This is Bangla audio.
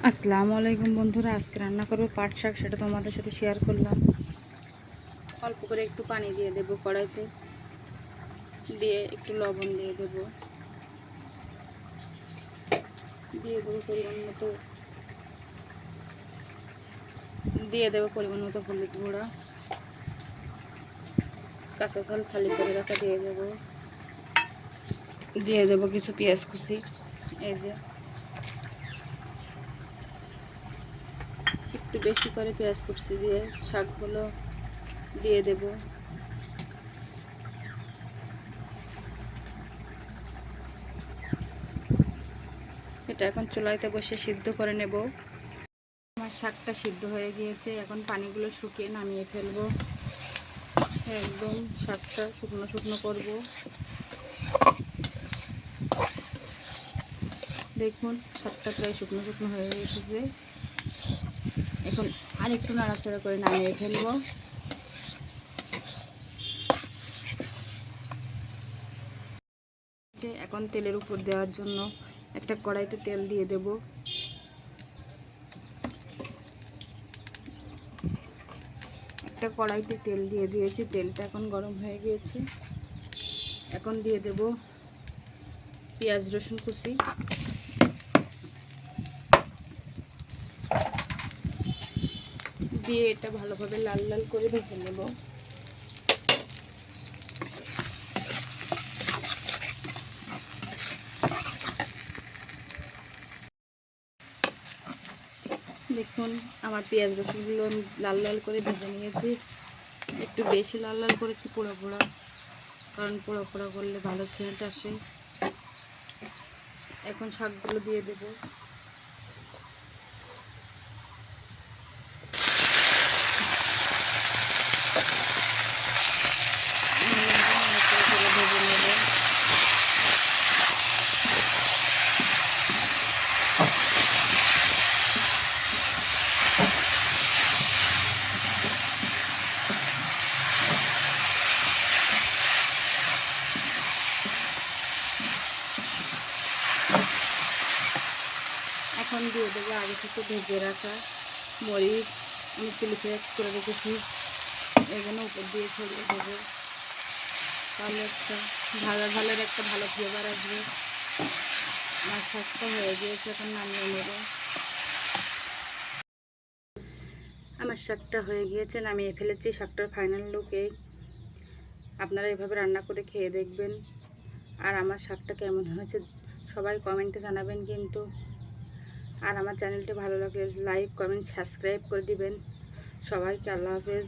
আসসালামু আলাইকুম বন্ধুরা, আজকে রান্না করবো পাট শাক, সেটা তোমাদের সাথে শেয়ার করলাম। অল্প করে একটু পানি দিয়ে দেবো কড়াইতে, দিয়ে একটু লবণ দিয়ে দেবো পরিমাণ মতো হলুদ গুঁড়া, কাঁচা ঝাল খালি করে রাখা দিয়ে দেবো কিছু পেঁয়াজ কুচি। এই যে একটু বেশি করে পেঁয়াজ কুচি দিয়ে শাকগুলো দিয়ে দেবো। এটা এখন চুলাইতে বসে সিদ্ধ করে নেব। আমার শাকটা সিদ্ধ হয়ে গিয়েছে, এখন পানিগুলো শুকিয়ে নামিয়ে ফেলবো। একদম শাকটা শুকনো শুকনো করব। দেখুন শাকটা প্রায় শুকনো শুকনো হয়ে এসেছে। এখন আরেকটু নাড়াচাড়া করে নামিয়ে ফেলবো। এখন তেলের উপর দেওয়ার জন্য একটা কড়াইতে তেল দিয়ে দেব। একটা কড়াইতে তেল দিয়ে দিয়েছি, তেলটা এখন গরম হয়ে গিয়েছে। এখন দিয়ে দেব পেঁয়াজ রসুন কুচি, দিয়ে এটা ভালোভাবে লাল লাল করে ভেজে নেব। দেখুন আমার পেঁয়াজ রসুনগুলো আমি লাল লাল করে ভেজে নিয়েছি। একটু বেশি লাল লাল করেছি পোড়া পোড়া, কারণ পোড়া পোড়া করলে ভালো সেন্ট আসে। এখন শাকগুলো দিয়ে দেব। ভেজে নেব। এখন দিয়ে দেবো আগে থেকে ভেজে রাখা মরিচ, আমি চিলি ফ্লেক্স করে রেখেছি, এগুলো উপর দিয়ে ছড়িয়ে দেবো। তাহলে একটা ঝালের একটা ভালো ফ্লেভার আসবে। আমার শাকটা হয়ে গিয়েছে, এখন নামিয়ে নেব। আমার শাকটা হয়ে গিয়েছে, নামিয়ে ফেলেছি। শাকটার ফাইনাল লুক এই। আপনারা এভাবে রান্না করে খেয়ে দেখবেন। আর আমার শাকটা কেমন হয়েছে সবাই কমেন্টে জানাবেন কিন্তু। আর আমার চ্যানেলটি ভালো লাগলে লাইক কমেন্ট সাবস্ক্রাইব করে দিবেন। সবাইকে আল্লাহ হাফেজ।